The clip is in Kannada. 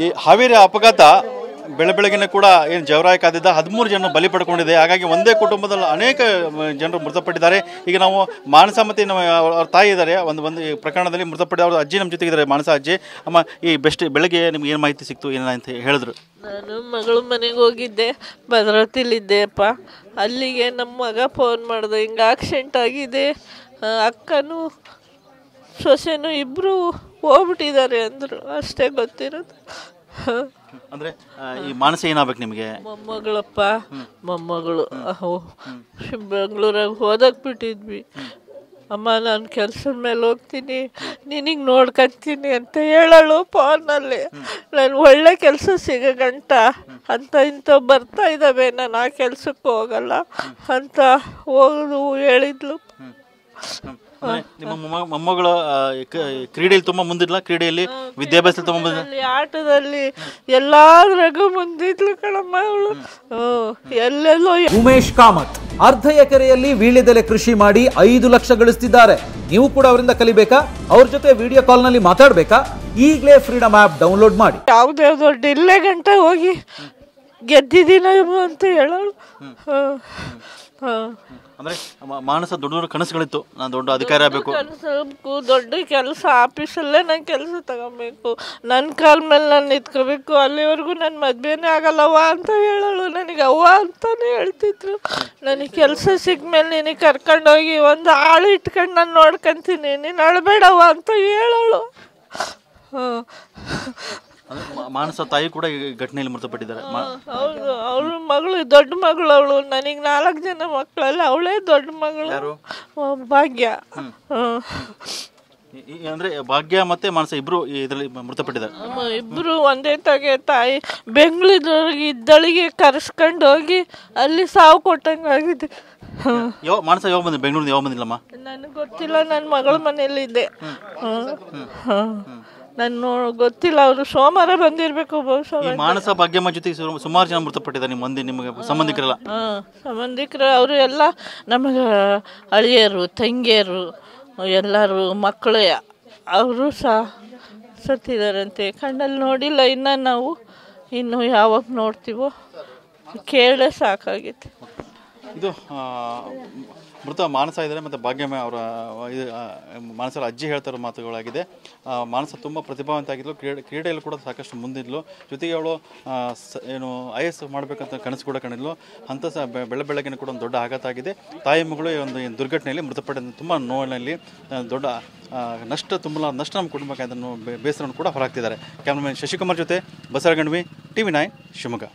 ಈ ಹಾವೇರಿ ಅಪಘಾತ ಬೆಳಗ್ಗೆನೇ ಕೂಡ ಏನು ಜವರಾಯ ಕಾದಿದ್ದ 13 ಜನ ಬಲಿ ಪಡ್ಕೊಂಡಿದೆ. ಹಾಗಾಗಿ ಒಂದೇ ಕುಟುಂಬದಲ್ಲಿ ಅನೇಕ ಜನರು ಮೃತಪಟ್ಟಿದ್ದಾರೆ. ಈಗ ನಾವು ಮಾನಸ ಮತ್ತು ನಮ್ಮ ಅವ್ರ ತಾಯಿ ಇದ್ದಾರೆ, ಒಂದು ಈ ಪ್ರಕರಣದಲ್ಲಿ ಮೃತಪಟ್ಟಿದ ಅವ್ರ ಅಜ್ಜಿ ನಮ್ಮ ಜೊತೆಗಿದ್ದಾರೆ. ಮಾನಸ ಅಜ್ಜಿ, ಅಮ್ಮ, ಈ ಬೆಳಗ್ಗೆ ನಿಮ್ಗೆ ಏನು ಮಾಹಿತಿ ಸಿಕ್ತು, ಏನಂತ ಹೇಳಿದ್ರು? ನಾನು ಮಗಳು ಮನೆಗೆ ಹೋಗಿದ್ದೆ, ಭದ್ರಾವತಿಲಿದ್ದೆ ಅಪ್ಪ. ಅಲ್ಲಿಗೆ ನಮ್ಮ ಮಗ ಫೋನ್ ಮಾಡಿದೆ, ಹಿಂಗೆ ಆಕ್ಸಿಡೆಂಟ್ ಆಗಿದೆ, ಅಕ್ಕನೂ ಸೊಸೆನೂ ಇಬ್ಬರು ಹೋಗ್ಬಿಟ್ಟಿದ್ದಾರೆ ಅಂದರು. ಅಷ್ಟೇ ಗೊತ್ತಿರೋದು. ಅಂದರೆ ಈ ಮಾನಸ ಏನಾಗಬೇಕು ನಿಮಗೆ? ಮೊಮ್ಮಗಳಪ್ಪ, ಮೊಮ್ಮಗಳು. ಬೆಂಗಳೂರಾಗ ಓದಕ್ಕೆ ಬಿಟ್ಟಿದ್ವಿ. ಅಮ್ಮ ನಾನು ಕೆಲ್ಸದ ಮೇಲೆ ಹೋಗ್ತೀನಿ, ನಿನಗೆ ನೋಡ್ಕೊಂತೀನಿ ಅಂತ ಹೇಳಳು ಫೋನಲ್ಲಿ. ನಾನು ಒಳ್ಳೆ ಕೆಲಸ ಸಿಗಗಂಟ ಅಂತ ಇಂಥವು ಬರ್ತಾ ಇದ್ದಾವೆ, ನಾನು ಆ ಕೆಲಸಕ್ಕೆ ಹೋಗಲ್ಲ ಅಂತ ಹೋಗೋದು ಹೇಳಿದ್ಲು. ನಿಮ್ಮ ಮೊಮ್ಮಗಳು ಕ್ರೀಡೆಯಲ್ಲಿ ತುಂಬ ಮುಂದಿದ್ಲ, ಕ್ರೀಡೆಯಲ್ಲಿ ವಿದ್ಯಾಭ್ಯಾಸದಲ್ಲಿ ತುಂಬ ಮುಂದಿದ್ಲ, ಆಟದಲ್ಲಿ ಎಲ್ಲಾದ್ರಾಗೂ ಮುಂದಿದ್ಲು ಕಣಮ್ಮ ಅವಳು. ಎಲ್ಲೆಲ್ಲೋ. ಉಮೇಶ್ ಕಾಮತ್ ಅರ್ಧ ಎಕರೆಯಲ್ಲಿ ವೀಳ್ಯದೆಲೆ ಕೃಷಿ ಮಾಡಿ 5 ಲಕ್ಷ ಗಳಿಸ್ತಿದ್ದಾರೆ. ನೀವು ಕೂಡ ಅವರಿಂದ ಕಲಿಬೇಕಾ? ಅವ್ರ ಜೊತೆ ವಿಡಿಯೋ ಕಾಲ್ ನಲ್ಲಿ ಮಾತಾಡ್ಬೇಕಾ? ಈಗಲೇ ಫ್ರೀಡಮ್ ಆಪ್ ಡೌನ್ಲೋಡ್ ಮಾಡಿ. ಯಾವುದೇ ದೊಡ್ಡ ಇಲ್ಲೇ ಗಂಟ ಹೋಗಿ ಗೆದ್ದಿದ್ದೀನ ಅಂತ ಹೇಳೋಳು. ಅಂದ್ರೆ ಮಾನಸ ದೊಡ್ಡ ಕನಸುಗಳಿತ್ತು, ನಾನು ದೊಡ್ಡ ಅಧಿಕಾರಿ ಆಗಬೇಕು, ದೊಡ್ಡ ಕೆಲಸ ಆಫೀಸಲ್ಲೇ ನಾನು ಕೆಲಸ ತಗೋಬೇಕು, ನನ್ನ ಕಾಲ ಮೇಲೆ ನಾನು ನಿಂತ್ಕೋಬೇಕು, ಅಲ್ಲಿವರೆಗೂ ನನ್ನ ಮದುವೆನೇ ಆಗಲ್ಲವ್ವ ಅಂತ ಹೇಳೋಳು. ನನಗೆ ಅವ್ವ ಅಂತಾನೆ ಹೇಳ್ತಿದ್ರು. ನನಗೆ ಕೆಲಸ ಸಿಗ್ಮೇಲೆ ನಿನಗೆ ಕರ್ಕೊಂಡೋಗಿ ಒಂದು ಆಳು ಇಟ್ಕೊಂಡು ನಾನು ನೋಡ್ಕೊಂತೀನಿ, ನೀನು ಅಳಬೇಡವ್ವ ಅಂತ ಹೇಳೋಳು. ಮಾನಸ ತಾಯಿ ಕೂಡ ಈ ಘಟನೆಯಲ್ಲಿ ಮೃತಪಟ್ಟಿದ್ದಾರೆ. ಹೌದು, ಅವಳು ಮಗಳು, ದೊಡ್ಡ ಮಗಳು ಅವಳು. ನನಗೆ 4 ಜನ ಮಕ್ಕಳಲ್ಲ, ಅವಳೇ ದೊಡ್ಡ ಮಗಳು. ಭಾಗ್ಯ. ಅಂದ್ರೆ ಭಾಗ್ಯ ಮತ್ತೆ ಮಾನಸ ಇಬ್ರು ಇದರಲ್ಲಿ ಮೃತಪಟ್ಟಿದ್ದಾರೆ. ಇಬ್ರು ಒಂದೇ ತಾಯಿ. ಬೆಂಗಳೂರಿಗೆ ಇದ್ದಳಿಗೆ ಕರ್ಸ್ಕೊಂಡು ಹೋಗಿ ಅಲ್ಲಿ ಸಾವು ಕೊಟ್ಟಂಗಾಗಿದೆ. ಮಾನಸ ಯಾವಾಗ ಬಂದ? ಬೆಂಗಳೂರಿಂದ ಯಾವಾಗ ಬಂದಿಲ್ಲಮ್ಮ? ನನಗೆ ಗೊತ್ತಿಲ್ಲ, ನನ್ನ ಮಗಳ ಮನೆಯಲ್ಲಿದ್ದೆ. ನಾನು ಗೊತ್ತಿಲ್ಲ, ಅವರು ಸೋಮವಾರ ಬಂದಿರಬೇಕು ಬಹುಶಃ. ಮಾನಸ ಭಾಗ್ಯಮ್ಮ ಜೊತೆಗೆ ಸುಮಾರು ಜನ ಮೃತಪಟ್ಟಿದ್ದಾರೆ. ನಿಮಗೆ ಸಂಬಂಧಿಕರಲ್ಲ? ಸಂಬಂಧಿಕರು ಅವರು ಎಲ್ಲ ನಮಗೆ ಅಳಿಯರು, ತಂಗಿಯರು, ಎಲ್ಲರೂ ಮಕ್ಕಳೇ. ಅವರು ಸಹ ಸತ್ತಿದಾರಂತೆ. ಕಣ್ಣಲ್ಲಿ ನೋಡಿಲ್ಲ ನಾವು, ಇನ್ನು ಯಾವಾಗ ನೋಡ್ತೀವೋ ಕೇಳೇ ಸಾಕಾಗೈತೆ. ಇದು ಮೃತ ಮಾನಸ ಇದ್ದಾರೆ ಮತ್ತು ಭಾಗ್ಯಮ್ಮ ಅವರ ಮಾನಸರ ಅಜ್ಜಿ ಹೇಳ್ತಾರೋ ಮಾತುಗಳಾಗಿದೆ. ಮಾನಸ ತುಂಬ ಪ್ರತಿಭಾವಂತ ಆಗಿದ್ಲು, ಕ್ರೀಡೆಯಲ್ಲಿ ಕೂಡ ಸಾಕಷ್ಟು ಮುಂದಿದ್ಲು. ಜೊತೆಗೆ ಅವಳು ಏನು IAS ಮಾಡಬೇಕಂತ ಕನಸು ಕೂಡ ಕಂಡಿದ್ಲು. ಅಂಥ ಸಹ ಬೆಳಗ್ಗೆನೇ ಕೂಡ ಒಂದು ದೊಡ್ಡ ಆಘಾತ ಆಗಿದೆ. ತಾಯಿ ಮಗಳು ಒಂದು ದುರ್ಘಟನೆಯಲ್ಲಿ ಮೃತಪಟ್ಟಿದ್ದ ತುಂಬ ನೋವಿನಲ್ಲಿ ದೊಡ್ಡ ನಷ್ಟ ನಮ್ಮ ಕುಟುಂಬಕ್ಕೆ ಅದನ್ನು ಬೇಸರವನ್ನು ಕೂಡ ಹೊರಹಾಕ್ತಿದ್ದಾರೆ. ಕ್ಯಾಮ್ರಾಮನ್ ಶಶಿಕುಮಾರ್ ಜೊತೆ ಬಸವಗಂಡ್ವಿ, TV9 ಶಿವಮೊಗ್ಗ.